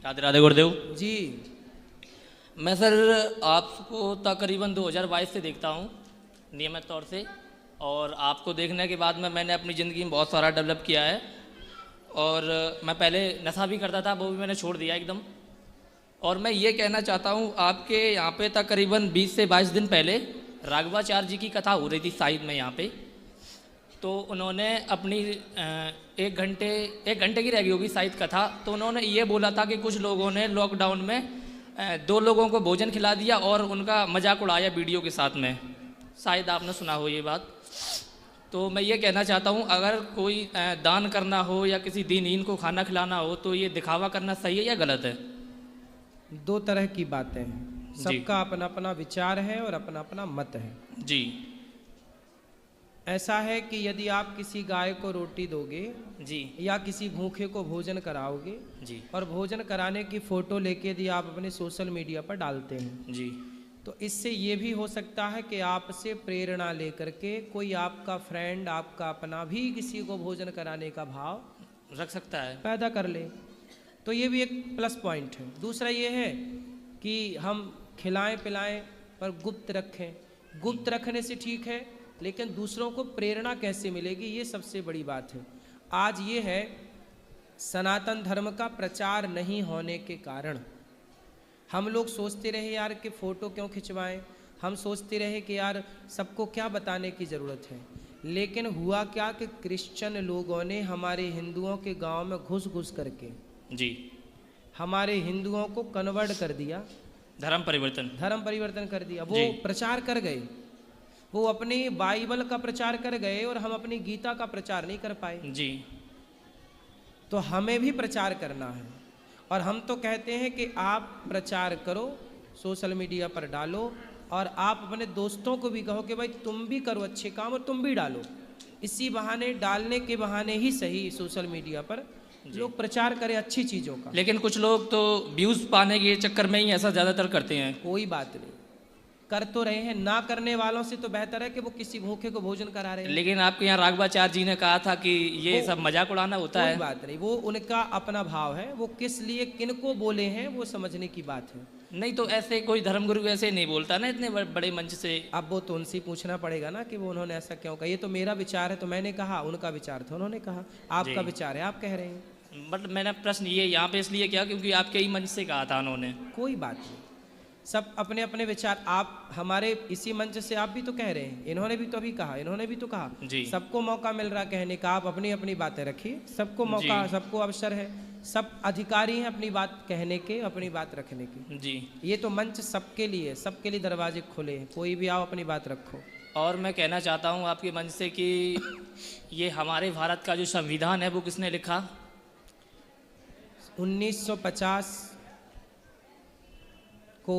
राधे राधे गुरुदेव जी। मैं सर आपको तकरीबन 2022 से देखता हूँ नियमित तौर से, और आपको देखने के बाद में मैंने अपनी ज़िंदगी में बहुत सारा डेवलप किया है। और मैं पहले नशा भी करता था, वो भी मैंने छोड़ दिया एकदम। और मैं ये कहना चाहता हूँ, आपके यहाँ पे तकरीबन 20 से 22 दिन पहले राघवाचार्य जी की कथा हो रही थी शायद में यहाँ पे, तो उन्होंने अपनी एक घंटे की रह गई होगी शायद कथा, तो उन्होंने ये बोला था कि कुछ लोगों ने लॉकडाउन में 2 लोगों को भोजन खिला दिया और उनका मजाक उड़ाया वीडियो के साथ में। शायद आपने सुना हो ये बात। तो मैं ये कहना चाहता हूँ, अगर कोई दान करना हो या किसी दीनहीन को खाना खिलाना हो तो ये दिखावा करना सही है या गलत है? दो तरह की बातें हैं, सबका अपना अपना विचार है और अपना अपना मत है जी। ऐसा है कि यदि आप किसी गाय को रोटी दोगे जी या किसी भूखे को भोजन कराओगे जी और भोजन कराने की फोटो लेके यदि आप अपने सोशल मीडिया पर डालते हैं जी, तो इससे ये भी हो सकता है कि आपसे प्रेरणा लेकर के कोई आपका फ्रेंड, आपका अपना भी किसी को भोजन कराने का भाव रख सकता है, पैदा कर ले। तो ये भी एक प्लस पॉइंट है। दूसरा ये है कि हम खिलाएं पिलाएं पर गुप्त रखें। गुप्त रखने से ठीक है, लेकिन दूसरों को प्रेरणा कैसे मिलेगी, ये सबसे बड़ी बात है। आज ये है सनातन धर्म का प्रचार नहीं होने के कारण हम लोग सोचते रहे यार कि फ़ोटो क्यों खिंचवाएं, हम सोचते रहे कि यार सबको क्या बताने की ज़रूरत है। लेकिन हुआ क्या कि क्रिश्चियन लोगों ने हमारे हिंदुओं के गांव में घुस घुस करके जी, हमारे हिंदुओं को कन्वर्ट कर दिया, धर्म परिवर्तन कर दिया। वो प्रचार कर गए, वो अपनी बाइबल का प्रचार कर गए और हम अपनी गीता का प्रचार नहीं कर पाए जी। तो हमें भी प्रचार करना है। और हम तो कहते हैं कि आप प्रचार करो, सोशल मीडिया पर डालो, और आप अपने दोस्तों को भी कहो कि भाई तुम भी करो अच्छे काम और तुम भी डालो। इसी बहाने, डालने के बहाने ही सही, सोशल मीडिया पर लोग प्रचार करें अच्छी चीज़ों का। लेकिन कुछ लोग तो व्यूज़ पाने के चक्कर में ही ऐसा ज़्यादातर करते हैं। कोई बात नहीं, कर तो रहे हैं। ना करने वालों से तो बेहतर है कि वो किसी भूखे को भोजन करा रहे हैं। लेकिन आपके यहाँ राघवाचार्य जी ने कहा था कि ये सब मजाक उड़ाना होता है। कोई बात नहीं, वो उनका अपना भाव है, वो किस लिए किनको बोले हैं वो समझने की बात है। नहीं तो ऐसे कोई धर्मगुरु ऐसे नहीं बोलता ना इतने बड़े मंच से। अब वो तो उनसे पूछना पड़ेगा ना कि वो उन्होंने ऐसा क्यों कहा। ये तो मेरा विचार है तो मैंने कहा, उनका विचार था उन्होंने कहा, आपका विचार है आप कह रहे हैं। बट मैंने प्रश्न ये यहाँ पे इसलिए किया क्योंकि आपके ही मंच से कहा था उन्होंने। कोई बात नहीं, सब अपने अपने विचार। आप हमारे इसी मंच से आप भी तो कह रहे हैं, इन्होंने भी तो अभी कहा, इन्होंने भी तो कहा। सबको मौका मिल रहा कहने का, आप अपनी अपनी बातें रखिए। सबको मौका, सबको अवसर है, सब अधिकारी हैं अपनी बात कहने के, अपनी बात रखने के। जी, ये तो मंच सबके लिए, सबके लिए दरवाजे खुले हैं, कोई भी आओ अपनी बात रखो। और मैं कहना चाहता हूँ आपके मंच से कि ये हमारे भारत का जो संविधान है वो किसने लिखा? 1950 को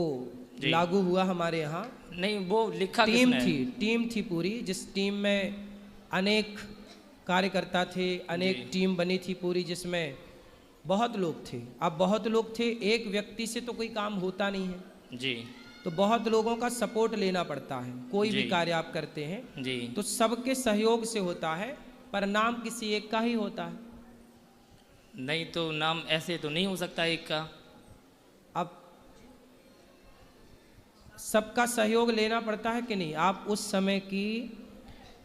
लागू हुआ हमारे यहाँ। नहीं, वो लिखा किसने? टीम थी पूरी, जिस टीम में अनेक कार्यकर्ता थे, अनेक टीम बनी थी पूरी, जिसमें बहुत लोग थे। अब बहुत लोग थे, एक व्यक्ति से तो कोई काम होता नहीं है जी, तो बहुत लोगों का सपोर्ट लेना पड़ता है। कोई भी कार्य आप करते हैं जी, तो सबके सहयोग से होता है, पर नाम किसी एक का ही होता है। नहीं तो नाम ऐसे तो नहीं हो सकता एक का। अब सबका सहयोग लेना पड़ता है कि नहीं। आप उस समय की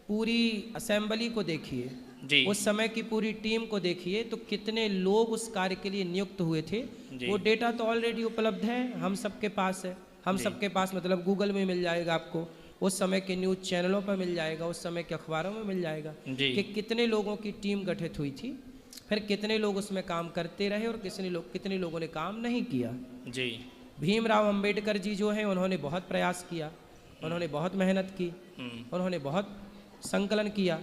पूरी असेंबली को देखिए, उस समय की पूरी टीम को देखिए, तो कितने लोग उस कार्य के लिए नियुक्त हुए थे। वो डेटा तो ऑलरेडी उपलब्ध है, हम सबके पास है। हम सबके पास मतलब गूगल में मिल जाएगा आपको, उस समय के न्यूज़ चैनलों पर मिल जाएगा, उस समय के अखबारों में मिल जाएगा कि कितने लोगों की टीम गठित हुई थी, फिर कितने लोग उसमें काम करते रहे और कितने लोगों ने काम नहीं किया। जी, भीमराव अंबेडकर जी जो हैं, उन्होंने बहुत प्रयास किया, उन्होंने बहुत मेहनत की, उन्होंने बहुत संकलन किया,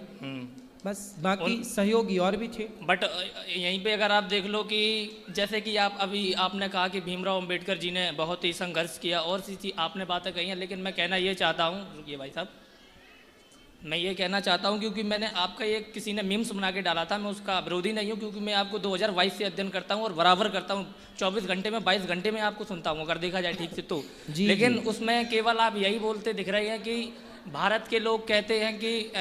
बस बाकी सहयोगी और भी थे। बट यहीं पे अगर आप देख लो कि जैसे कि आपने कहा कि भीमराव अंबेडकर जी ने बहुत ही संघर्ष किया और सी चीज़ आपने बातें कही हैं, लेकिन मैं कहना ये चाहता हूँ, ये भाई साहब, मैं ये कहना चाहता हूँ क्योंकि मैंने आपका ये किसी ने मीम्स बना के डाला था, मैं उसका विरोधी नहीं हूँ क्योंकि मैं आपको 2022 से अध्ययन करता हूँ और बराबर करता हूँ। 24 घंटे में 22 घंटे में आपको सुनता हूँ अगर देखा जाए ठीक से तो। लेकिन उसमें केवल आप यही बोलते दिख रहे हैं कि भारत के लोग कहते हैं कि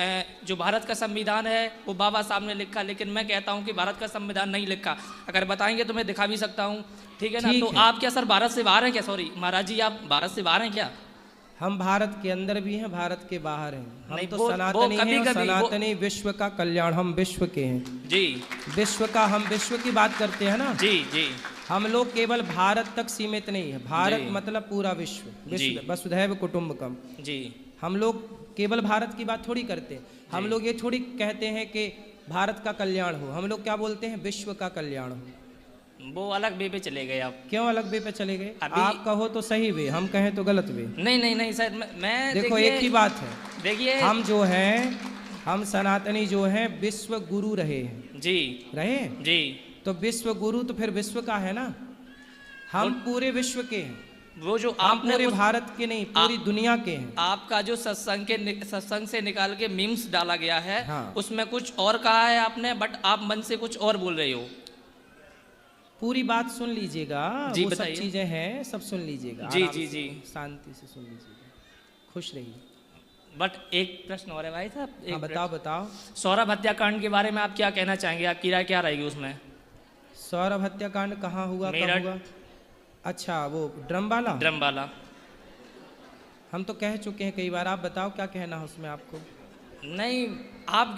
जो भारत का संविधान है वो बाबा साहब ने लिखा, लेकिन मैं कहता हूँ कि भारत का संविधान नहीं लिखा। अगर बताएंगे तो मैं दिखा भी सकता हूँ, ठीक है ना। ठीक तो है। आप क्या सर भारत से बाहर हैं क्या? सॉरी महाराज जी, आप भारत से बाहर हैं क्या? हम भारत के अंदर भी हैं, भारत के बाहर हैं। हम नहीं, तो वो सनातनी हैं, और कभी-कभी सनातनी विश्व का कल्याण, हम विश्व के हैं। जी हम विश्व की बात करते हैं ना। जी जी हम लोग केवल भारत तक सीमित नहीं है। भारत जी। मतलब पूरा विश्व, जी। विश्व वसुधैव कुटुंबकम। जी हम लोग केवल भारत की बात थोड़ी करते हैं। हम लोग ये थोड़ी कहते हैं कि भारत का कल्याण हो, हम लोग क्या बोलते हैं, विश्व का कल्याण हो। वो अलग वे पे चले गए आप। क्यों अलग वे पे चले गए? अभी- आप कहो तो सही वे, हम कहें तो गलत वे। नहीं नहीं नहीं सर, मैं देखो देखिए- एक ही बात है, देखिए हम जो हैं, हम सनातनी जो हैं विश्व गुरु रहे हैं। जी रहे जी। तो विश्व गुरु तो फिर विश्व का है ना। हम पूरे विश्व के हैं, वो जो हम आपने पूरे उस- भारत के नहीं, पूरी दुनिया के हैं। आपका जो सत्संग से निकाल के मीम्स डाला गया है, हाँ। उसमें कुछ और कहा है आपने, बट आप मन से कुछ और बोल रहे हो। पूरी बात सुन लीजिएगा, जी, वो सब बताइए। चीजें हैं, सब सुन लीजिएगा। जी, आराम जी, से, जी। शांति से सुन लीजिएगा, खुश रहिए। बट एक प्रश्न और है भाई साहब, हाँ बताओ बताओ। सौरभ हत्याकांड के बारे में आप क्या कहना चाहेंगे? आपकी राय क्या रहेगी उसमें? सौरभ हत्याकांड कहाँ हुआ, कब मेरठ। हुआ? अच्छा, वो ड्रम वाला। ड्रम वाला। हम तो कह चुके हैं कई बार, आप बताओ क्या कहना है उसमें आपको। नहीं,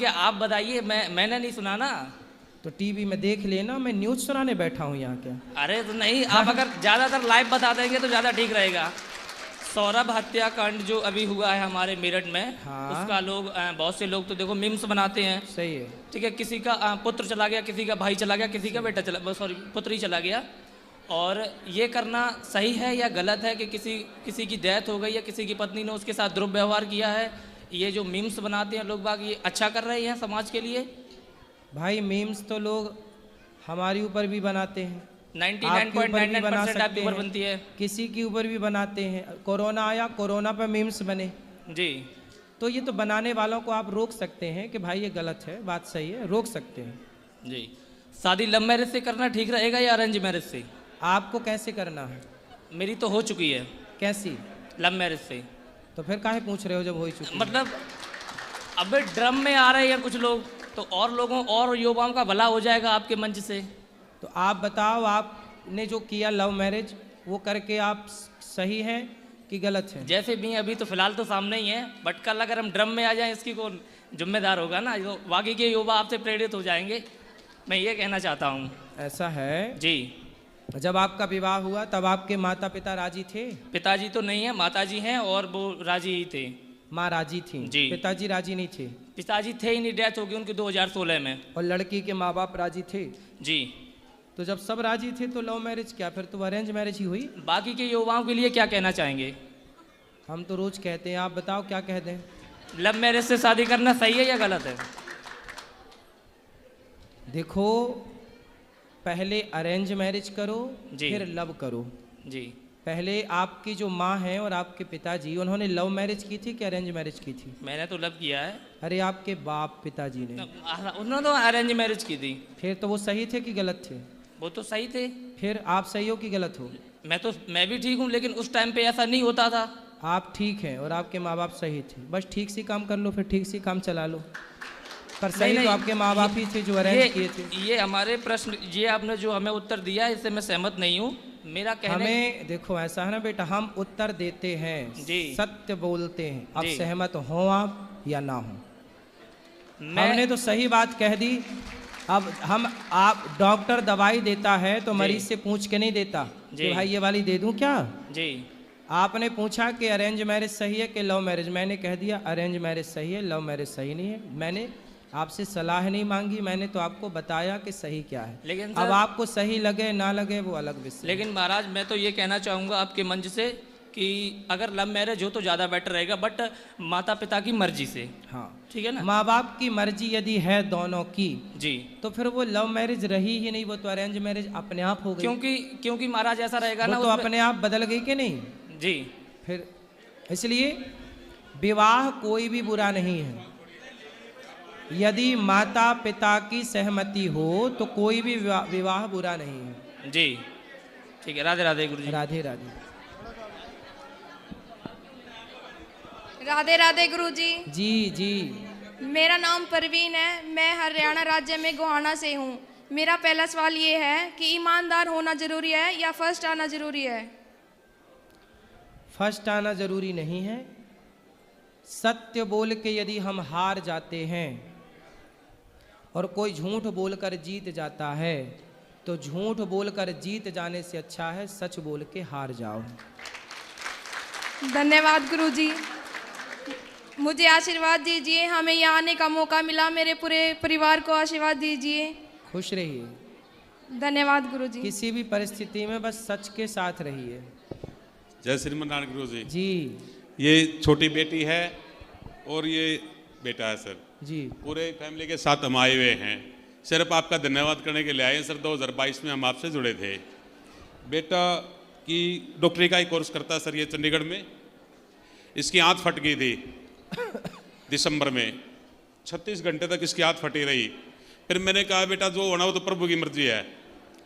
आप बताइए, मैंने नहीं सुना ना। तो टीवी में देख लेना, मैं न्यूज़ सुनाने बैठा हूँ यहाँ क्या। अरे तो नहीं, आप अगर ज़्यादातर लाइव बता देंगे तो ज़्यादा ठीक रहेगा। सौरभ हत्याकांड जो अभी हुआ है हमारे मेरठ में, हाँ। उसका लोग बहुत से लोग तो देखो मीम्स बनाते हैं, सही है। ठीक है। किसी का पुत्र चला गया, किसी का भाई चला गया, किसी का बेटा चला, सॉरी पुत्र ही चला गया। और ये करना सही है या गलत है कि किसी की डेथ हो गई या किसी की पत्नी ने उसके साथ दुर्व्यवहार किया है, ये जो मीम्स बनाते हैं लोग बाग, ये अच्छा कर रहे हैं समाज के लिए? भाई मीम्स तो लोग हमारे ऊपर भी बनाते हैं, आपके ऊपर भी बना 99.99% आपके सकते ऊपर हैं, बनती है। किसी के ऊपर भी बनाते हैं। कोरोना आया, कोरोना पर मीम्स बने, जी तो ये तो बनाने वालों को आप रोक सकते हैं कि भाई ये गलत है, बात सही है, रोक सकते हैं। जी। शादी लव मैरिज से करना ठीक रहेगा या अरेंज मैरिज से? आपको कैसे करना है? मेरी तो हो चुकी है कैसी? लव मैरिज से। तो फिर काहे पूछ रहे हो जब हो ही चुकी है? मतलब अबे ड्रम में आ रहे हैं कुछ लोग, तो और लोगों और युवाओं का भला हो जाएगा आपके मंच से। तो आप बताओ, आपने जो किया लव मैरिज, वो करके आप सही हैं कि गलत है? जैसे भी अभी तो फिलहाल तो सामने ही है, बट कल अगर हम ड्रम में आ जाएं, इसकी कौन जिम्मेदार होगा ना? जो बाकी के युवा आपसे प्रेरित हो जाएंगे, मैं ये कहना चाहता हूँ। ऐसा है। जी। जब आपका विवाह हुआ तब आपके माता पिता राजी थे? पिताजी तो नहीं है, माताजी हैं, और वो राजी ही थे। माँ राजी थी जी। पिताजी राजी नहीं थे? पिताजी थे ही नहीं, डेथ हो गई उनकी 2016 में। और लड़की के माँ बाप राजी थे? जी। तो जब सब राजी थे तो लव मैरिज क्या, फिर तो अरेंज मैरिज ही हुई। बाकी के युवाओं के लिए क्या कहना चाहेंगे? हम तो रोज कहते हैं, आप बताओ क्या कह दें। लव मैरिज से शादी करना सही है या गलत है? देखो, पहले अरेंज मैरिज करो, जी। फिर लव करो। जी। पहले आपकी जो माँ हैं और आपके पिताजी, उन्होंने लव मैरिज की थी कि अरेंज मैरिज की थी? मैंने तो लव किया है। अरे आपके बाप पिताजी ने? उन्होंने तो अरेंज मैरिज की थी। फिर तो वो सही थे कि गलत थे? वो तो सही थे। फिर आप सही हो कि गलत हो? मैं भी ठीक हूँ, लेकिन उस टाइम पे ऐसा नहीं होता था। आप ठीक हैं और आपके माँ बाप सही थे, बस ठीक से काम कर लो, फिर ठीक से काम चला लो। पर सही नहीं, तो आपके माँ बाप ही थे जो अरेंज किए थे। ये हमारे प्रश्न, ये आपने जो हमें उत्तर दिया, इससे मैं सहमत नहीं हूँ। मेरा कहने हमें देखो ऐसा है ना बेटा, हम उत्तर देते हैं, जी। सत्य बोलते हैं। अब जी। सहमत हो आप या ना हो, मैं हमने तो सही बात कह दी। अब आप डॉक्टर दवाई देता है तो जी। मरीज से पूछ के नहीं देता जी। कि भाई ये वाली दे दूं क्या। जी। आपने पूछा कि अरेंज मैरिज सही है कि लव मैरिज, मैंने कह दिया अरेंज मैरिज सही है, लव मैरिज सही नहीं है। मैंने आपसे सलाह नहीं मांगी, मैंने तो आपको बताया कि सही क्या है। लेकिन अब सर, आपको सही लगे ना लगे वो अलग विषय। लेकिन महाराज मैं तो ये कहना चाहूँगा आपके मंच से कि अगर लव मैरिज हो तो ज़्यादा बेटर रहेगा, बट माता पिता की मर्जी से। हाँ ठीक है ना? माँ बाप की मर्जी यदि है दोनों की, जी। तो फिर वो लव मैरिज रही ही नहीं, वो तो अरेंज मैरिज अपने आप हो गई। क्योंकि महाराज ऐसा रहेगा वो ना तो उसमें- अपने आप बदल गई कि नहीं। जी। फिर इसलिए विवाह कोई भी बुरा नहीं है। यदि माता पिता की सहमति हो तो कोई भी विवाह बुरा नहीं है। जी। ठीक है, राधे राधे गुरु जी। राधे राधे। राधे राधे गुरुजी। जी जी। मेरा नाम परवीन है, मैं हरियाणा राज्य में गोहाना से हूँ। मेरा पहला सवाल ये है कि ईमानदार होना जरूरी है या फर्स्ट आना जरूरी है? फर्स्ट आना जरूरी नहीं है। सत्य बोल के यदि हम हार जाते हैं और कोई झूठ बोलकर जीत जाता है तो झूठ बोलकर जीत जाने से अच्छा है सच बोल के हार जाओ। धन्यवाद गुरुजी। मुझे आशीर्वाद दीजिए, हमें यहाँ आने का मौका मिला, मेरे पूरे परिवार को आशीर्वाद दीजिए। खुश रहिए। धन्यवाद गुरुजी। किसी भी परिस्थिति में बस सच के साथ रहिए। जय श्रीमन नारायण गुरु जी। जी ये छोटी बेटी है और ये बेटा है सर। जी। पूरे फैमिली के साथ हम आए हुए हैं, सिर्फ आपका धन्यवाद करने के लिए आए हैं सर। 2022 में हम आपसे जुड़े थे। बेटा की डॉक्टरी का ही कोर्स करता है सर ये चंडीगढ़ में। इसकी आंत फट गई थी दिसंबर में, 36 घंटे तक इसकी आंत फटी रही। फिर मैंने कहा बेटा जो होना वो तो प्रभु की मर्जी है,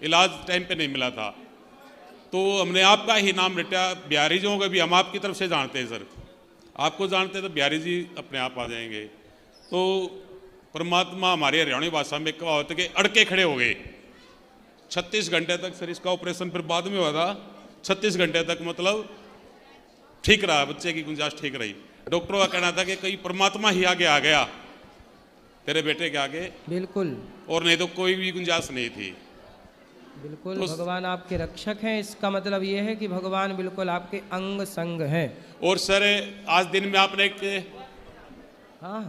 इलाज टाइम पे नहीं मिला था तो हमने आपका ही नाम रटा। बिहारी जी को भी हम आपकी तरफ से जानते हैं सर, आपको जानते हैं तो बिहारी जी अपने आप आ जाएंगे। तो परमात्मा हमारी हरियाणवी भाषा में कहावत है कि अड़के खड़े हो गए। 36 घंटे तक सर इसका ऑपरेशन फिर बाद में हुआ था। 36 घंटे तक मतलब ठीक रहा, बच्चे की गुंजाइश ठीक रही। डॉक्टरों का कहना था कि कहीं परमात्मा ही आगे आ गया तेरे बेटे के आगे, बिल्कुल, और नहीं तो कोई भी गुंजाइश नहीं थी। बिल्कुल तो भगवान आपके रक्षक हैं। इसका मतलब ये है कि भगवान बिल्कुल आपके अंग संग हैं। और सर आज दिन में आपने एक हाँ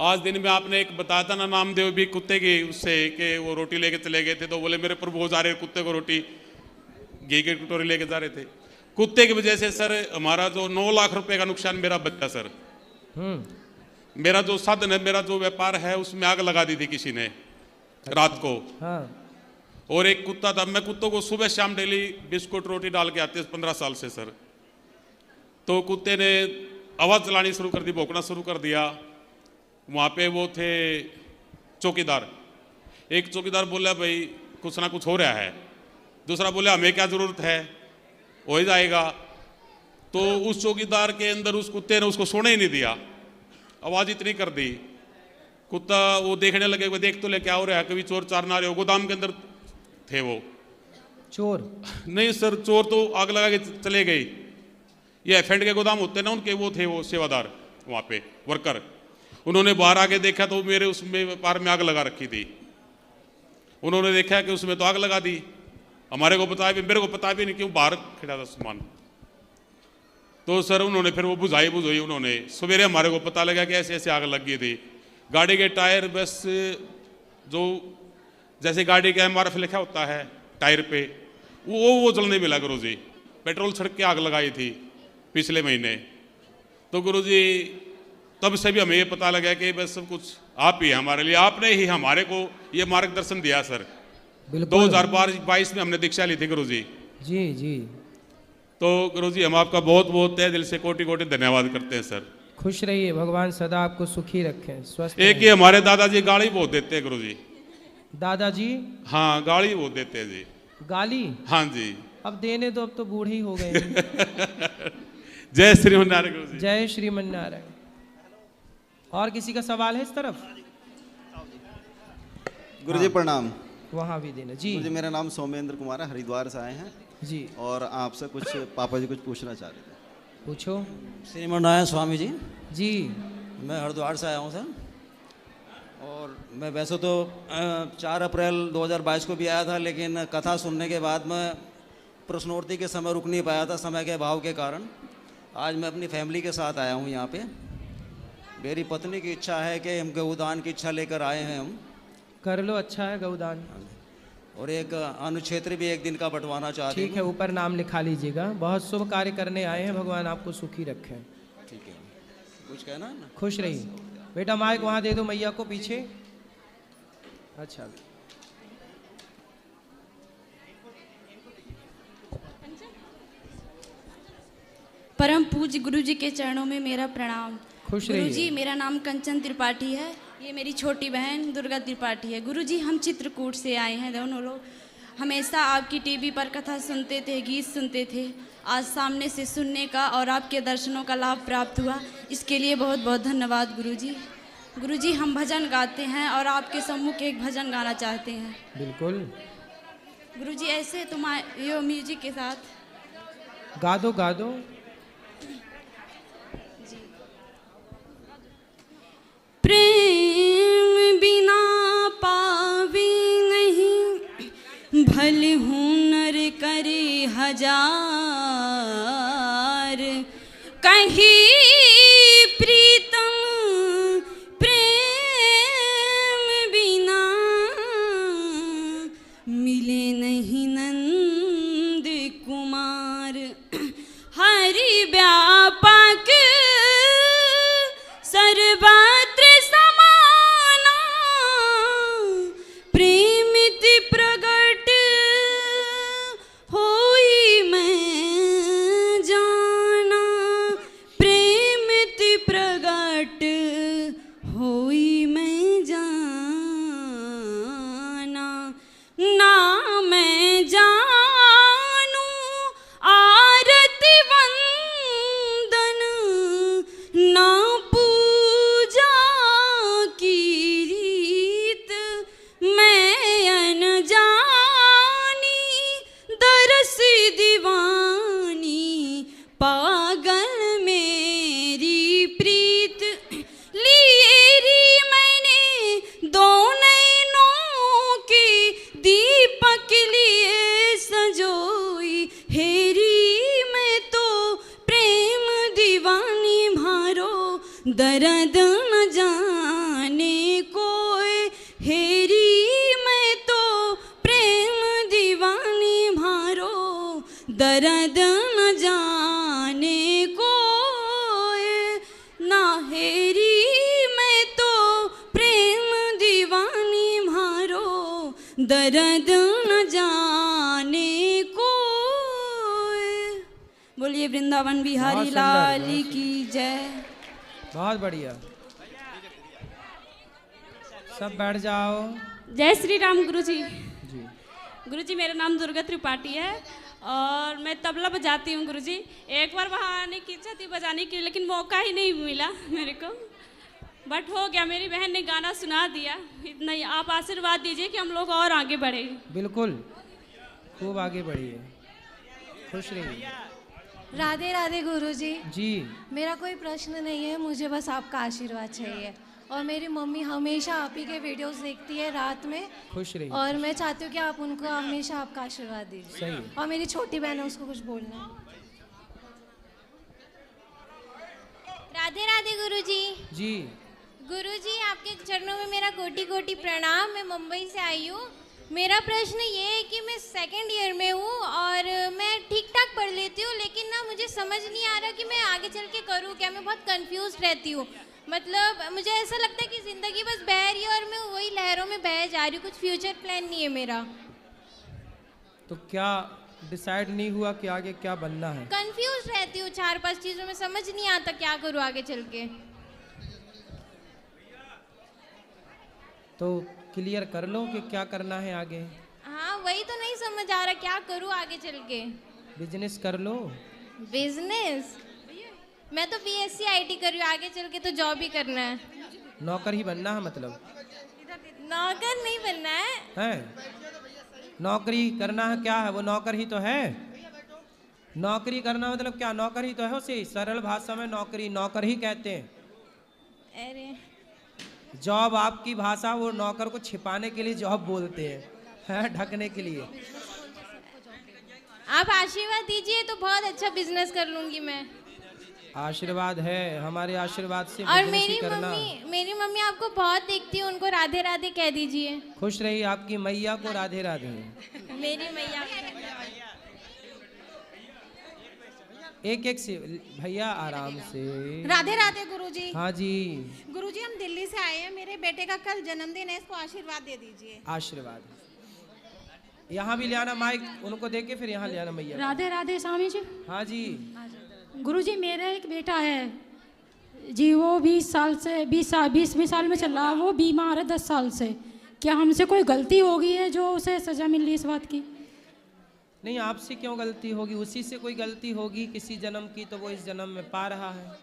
आज दिन में आपने एक बताया था ना नामदेव भी कुत्ते की उससे कि वो रोटी लेके चले गए थे तो बोले मेरे प्रभु जा रहे कुत्ते को रोटी घी की कटोरी लेके जा रहे थे। कुत्ते की वजह से सर हमारा जो 9 लाख रुपए का नुकसान मेरा बचा सर। मेरा जो साधन है, मेरा जो व्यापार है उसमें आग लगा दी थी किसी ने रात को। हाँ। और एक कुत्ता था, मैं कुत्तों को सुबह शाम डेली बिस्कुट रोटी डाल के आते 15 साल से सर। तो कुत्ते ने आवाज़ चलानी शुरू कर दी, भौंकना शुरू कर दिया। वहाँ पे वो थे चौकीदार। एक चौकीदार बोला भाई कुछ ना कुछ हो रहा है, दूसरा बोला हमें क्या ज़रूरत है, हो ही जाएगा। तो उस चौकीदार के अंदर उस कुत्ते ने उसको सोने ही नहीं दिया, आवाज़ इतनी कर दी। कुत्ता वो देखने लगे, वो देख तो ले क्या हो रहा है, कभी चोर चार ना रहे हो। गोदाम के अंदर थे वो चोर? नहीं सर, चोर तो आग लगा के चले गए। ये एफेंड के गोदाम होते ना उनके, वो थे वो सेवादार वहाँ पे वर्कर। उन्होंने बाहर आके देखा तो मेरे उसमें व्यापार में आग लगा रखी थी। उन्होंने देखा कि उसमें तो आग लगा दी, हमारे को पता भी, मेरे को पता भी नहीं क्यों बाहर खड़ा था सामान। तो सर उन्होंने फिर वो बुझाई उन्होंने। सवेरे हमारे को पता लगा कि ऐसे ऐसे आग लग गई थी। गाड़ी के टायर बस जो जैसे गाड़ी का MRF लिखा होता है टायर पे, वो जलने मिला गुरुजी। पेट्रोल छिड़क के आग लगाई थी पिछले महीने। तो गुरुजी तब से भी हमें ये पता लगा कि बस सब कुछ आप ही है हमारे लिए, आपने ही हमारे को ये मार्गदर्शन दिया सर। 2022 में हमने दीक्षा ली थी गुरुजी। जी जी। तो गुरुजी हम आपका बहुत बहुत तहे दिल से कोटि कोटि धन्यवाद करते हैं सर। खुश रहिए, भगवान सदा आपको सुखी रखें, स्वस्थ एक ये हमारे दादाजी गाली बहुत देते हैं गुरुजी। दादाजी? हाँ गाली बहुत देते हैं जी। गाली? हाँ जी। अब देने दो, अब तो बूढ़े ही हो गए। जय श्रीमन नारायण गुरुजी। जय श्रीमन नारायण। और किसी का सवाल है इस तरफ? गुरुजी प्रणाम। वहाँ भी देना जी। गुरुजी मेरा नाम सौमेंद्र कुमार है, हरिद्वार से आए हैं जी। और आपसे कुछ पापा जी कुछ पूछना चाह रहे थे। पूछो। श्रीमन नारायण स्वामी जी। जी। मैं हरिद्वार से आया हूँ सर, और मैं वैसे तो 4 अप्रैल 2022 को भी आया था, लेकिन कथा सुनने के बाद मैं प्रश्नोत्तरी के समय रुक नहीं पाया था समय के अभाव के कारण। आज मैं अपनी फैमिली के साथ आया हूँ यहाँ पे। मेरी पत्नी की इच्छा है कि हम गौदान की इच्छा लेकर आए हैं हम। कर लो, अच्छा है गौदान। और एक अनुक्षेत्र भी एक दिन का बंटवाना चाहते हैं। ठीक है, ऊपर नाम लिखा लीजिएगा। बहुत शुभ कार्य करने आए हैं, भगवान आपको सुखी रखें। ठीक है, कुछ कहना है ना? खुश रहिए। बेटा माइक वहाँ दे दो मैया को पीछे। अच्छा। परम पूज्य गुरु जी के चरणों में मेरा प्रणाम। खुश गुरु रहिए। जी मेरा नाम कंचन त्रिपाठी है, ये मेरी छोटी बहन दुर्गा त्रिपाठी है। गुरु जी हम चित्रकूट से आए हैं दोनों लोग। हमेशा आपकी टीवी पर कथा सुनते थे, गीत सुनते थे। आज सामने से सुनने का और आपके दर्शनों का लाभ प्राप्त हुआ, इसके लिए बहुत बहुत धन्यवाद गुरुजी। गुरुजी, हम भजन गाते हैं और आपके सम्मुख एक भजन गाना चाहते हैं। बिल्कुल, गुरुजी ऐसे तुम्हारे म्यूजिक के साथ गा दो गा दो। प्रेम बिना पावे नहीं, भले हुनर करे हजार, कहीं प्रीतम प्रेम बिना मिले नहीं नंद कुमार। हरि व्यापक सर्वत्र समाना, प्रेमिति प्रगट होई मैं जाना, प्रेमिति प्रगट होई मैं जाना। ना मैं जानू आरती वंदन, ना पूजा की रीत, मैं अनजानी दरस दीवानी, पागल मेरी प्रीत। लिए मैंने दो नैनों के दीपक लिए सजोई, हेरी मैं तो प्रेम दीवानी भारो, दर्द न जाने कोई, हेरी मैं तो प्रेम दीवानी भारो, दर्द न जाने कोई, ना हेरी मैं तो प्रेम दीवानी भारो, दर्द न जाने कोई। बोलिए वृंदावन बिहारी बहुत सुंदर, लाल बहुत की जय। बहुत बढ़िया, सब बैठ जाओ। जय श्री राम गुरुजी। जी, गुरुजी, मेरा नाम दुर्गा त्रिपाठी है और मैं तबला बजाती हूँ गुरुजी। एक बार वहाँ आने की इच्छा थी बजाने की, लेकिन मौका ही नहीं मिला मेरे को, बट हो गया। मेरी बहन ने गाना सुना दिया, इतना ही। आप आशीर्वाद दीजिए कि हम लोग और आगे बढ़े। बिल्कुल, खूब आगे बढ़िए, खुश रहिए। राधे राधे गुरुजी। जी, मेरा कोई प्रश्न नहीं है, मुझे बस आपका आशीर्वाद चाहिए। और मेरी मम्मी हमेशा आप ही के वीडियोस देखती है रात में, खुश रहिए। और मैं चाहती हूँ कि आप उनको हमेशा आपका आशीर्वाद दीजिए। सही है। और मेरी छोटी बहन है, उसको कुछ बोलना है। राधे राधे गुरुजी। जी, गुरुजी, आपके चरणों में मेरा कोटि कोटि प्रणाम। मैं मुंबई से आई हूँ। मेरा प्रश्न ये है कि मैं सेकंड ईयर में हूँ और मैं ठीक ठाक पढ़ लेती हूँ, लेकिन ना मुझे समझ नहीं आ रहा कि मैं आगे चल के करूँ क्या। मैं बहुत कंफ्यूज रहती हूँ। मतलब मुझे ऐसा लगता है कि ज़िंदगी बस बह रही है और मैं वही लहरों में बह जा रही हूँ। कुछ फ्यूचर प्लान नहीं है मेरा। तो क्या डिसाइड नहीं हुआ कि आगे क्या बनना है? कंफ्यूज रहती हूँ 4-5 चीज़ों में, समझ नहीं आता क्या करूँ आगे चल के। तो क्लियर कर लो कि क्या करना है आगे। हाँ, वही तो नहीं समझ आ रहा क्या करूँ आगे चल के। बिजनेस कर लो। बिजनेस? मैं तो BSc IT कर रही हूँ, आगे चल के तो जॉब ही करना है। नौकर ही बनना है मतलब? नौकर नहीं बनना है। है नौकरी करना है, क्या है वो? नौकर ही तो है। नौकरी करना मतलब क्या? नौकर ही तो है उसे। सरल भाषा में नौकरी नौकर ही कहते हैं। अरे जॉब आपकी भाषा, वो नौकर को छिपाने के लिए जॉब बोलते हैं, ढकने के लिए। आप आशीर्वाद दीजिए तो बहुत अच्छा बिजनेस कर लूंगी मैं। आशीर्वाद है, हमारे आशीर्वाद से और बिजनेस ही करना। मेरी मम्मी आपको बहुत देखती है, उनको राधे राधे कह दीजिए। खुश रहिए, आपकी मैया को राधे राधे। मेरी मैया। एक एक से भैया, आराम से। राधे राधे गुरुजी। हाँ जी। गुरुजी, हम दिल्ली से आए हैं, मेरे बेटे का कल जन्मदिन है, इसको आशीर्वाद दे दीजिए। आशीर्वाद यहाँ भी ले आना, माइक उनको दे के फिर यहाँ ले आना मैया। राधे राधे स्वामी जी। हाँ जी। गुरुजी, मेरा एक बेटा है जी, वो 20 साल में चल रहा है, वो बीमार है 10 साल से। क्या हमसे कोई गलती हो गई है जो उसे सज़ा मिल रही है इस बात की? नहीं, आपसे क्यों गलती होगी? उसी से कोई गलती होगी किसी जन्म की, तो वो इस जन्म में पा रहा है।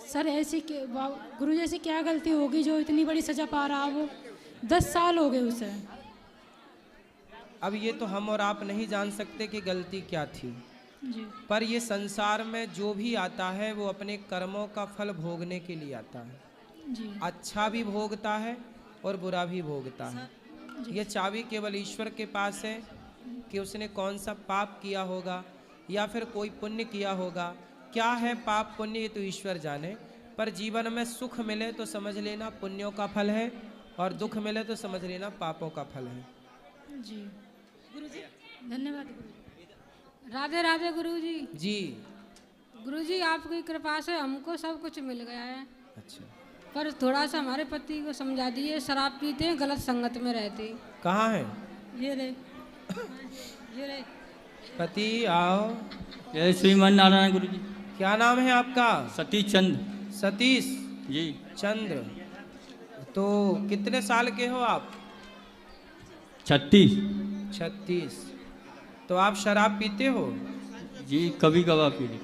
सर ऐसी गुरु जी ऐसी क्या गलती होगी जो इतनी बड़ी सज़ा पा रहा है? वो 10 साल हो गए उसे। अब ये तो हम और आप नहीं जान सकते कि गलती क्या थी जी। पर ये संसार में जो भी आता है वो अपने कर्मों का फल भोगने के लिए आता है जी। अच्छा भी भोगता है और बुरा भी भोगता है। ये चाबी केवल ईश्वर के पास है कि उसने कौन सा पाप किया होगा या फिर कोई पुण्य किया होगा। क्या है पाप पुण्य ये तो ईश्वर जाने, पर जीवन में सुख मिले तो समझ लेना पुण्यों का फल है और दुख मिले तो समझ लेना पापों का फल है। जी गुरुजी धन्यवाद। गुरुजी राधे राधे। गुरुजी जी। गुरुजी आपकी कृपा से हमको सब कुछ मिल गया है। अच्छा, पर थोड़ा सा हमारे पति को समझा दिए, शराब पीते हैं, गलत संगत में रहते। कहाँ है ये रे ये रे पति? आओ। जय श्रीमान नारायण गुरु जी। क्या नाम है आपका? सतीश चंद्र। सतीश जी चंद्र। तो कितने साल के हो आप? 36। 36। तो आप शराब पीते हो? जी कभी कभार पी ली।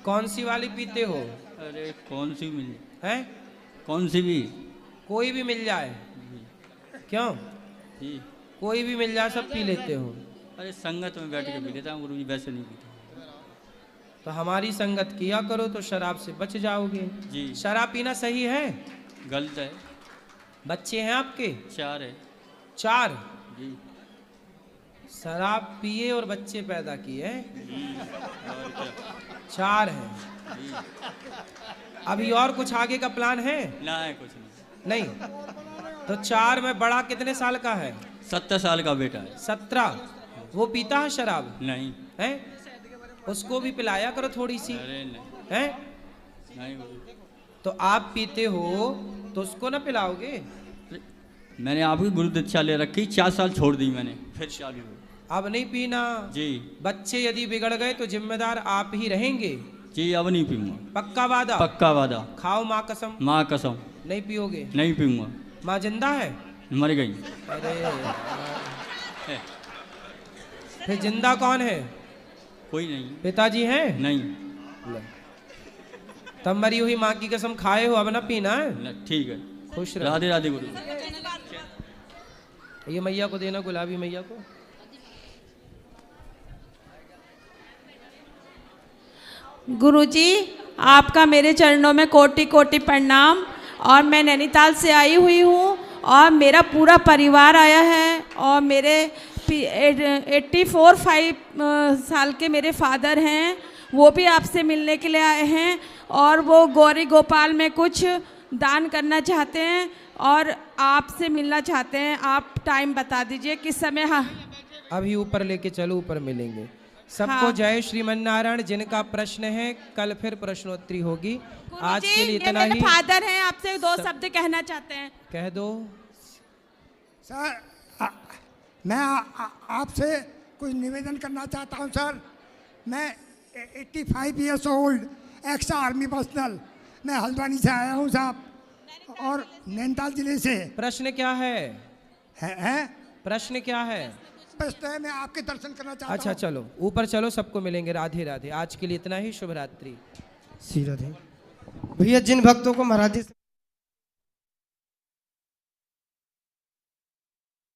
कौन सी वाली पीते हो? अरे कौन सी मिल हैं? कौन सी भी? कोई भी मिल जाए? क्यों? जी कोई भी मिल जाए सब पी लेते हो? अरे संगत में बैठ के पी लेता हूँ गुरु जी, वैसे नहीं पीता। तो हमारी संगत किया करो तो शराब से बच जाओगे। जी। शराब पीना सही है? गलत है। बच्चे हैं आपके? 4 है। 4? जी। शराब पिए और बच्चे पैदा किए? और क्या? 4 हैं। अभी और कुछ आगे का प्लान है? ना है कुछ नहीं। नहीं। तो 4 में बड़ा कितने साल का है? 17 साल का बेटा है। 17? वो पीता है शराब? नहीं। है? उसको भी पिलाया करो थोड़ी सी। अरे नहीं। है? नहीं गुरु। तो आप पीते हो तो उसको ना पिलाओगे? मैंने आपकी गुरु दीक्षा ले रखी, 4 साल छोड़ दी मैंने, फिर चालू हुई। अब नहीं पीना जी। बच्चे यदि बिगड़ गए तो जिम्मेदार आप ही रहेंगे। जी अब नहीं पीऊंगा। पक्का वादा? पक्का वादा। खाओ माँ कसम। माँ कसम। नहीं पियोगे? नहीं पीऊंगा। माँ जिंदा है? मर गई। अरे फिर जिंदा कौन है? कोई नहीं। पिताजी हैं? नहीं। तब मरी हुई माँ की कसम खाए हो, अब ना पीना है। ठीक है। खुश रहो। राधे राधे गुरु। ये मैया को देना, गुलाबी मैया को। गुरुजी आपका मेरे चरणों में कोटि कोटि प्रणाम। और मैं नैनीताल से आई हुई हूँ और मेरा पूरा परिवार आया है और मेरे 84 साल के मेरे फादर हैं, वो भी आपसे मिलने के लिए आए हैं और वो गौरी गोपाल में कुछ दान करना चाहते हैं और आपसे मिलना चाहते हैं। आप टाइम बता दीजिए किस समय। हाँ अभी ऊपर लेके चलो, ऊपर मिलेंगे। सबको हाँ। जय श्रीमन नारायण। जिनका प्रश्न है कल फिर प्रश्नोत्तरी होगी। आज के लिए इतना मेरे ही। फादर हैं, आपसे 2 शब्द कहना चाहते हैं। कह दो। सर मैं आपसे कुछ निवेदन करना चाहता हूं सर। मैं 85 years old, ex army personnel, मैं हल्द्वानी से आया हूं साहब और नैनीताल जिले से। प्रश्न क्या है? है? प्रश्न क्या है? प्रश्न है, मैं आपके दर्शन करना चाहता हूं। अच्छा चलो ऊपर चलो, सबको मिलेंगे। राधे राधे। आज के लिए इतना ही। शुभ रात्रि। श्री राधे। भैया जिन भक्तों को महाराज जी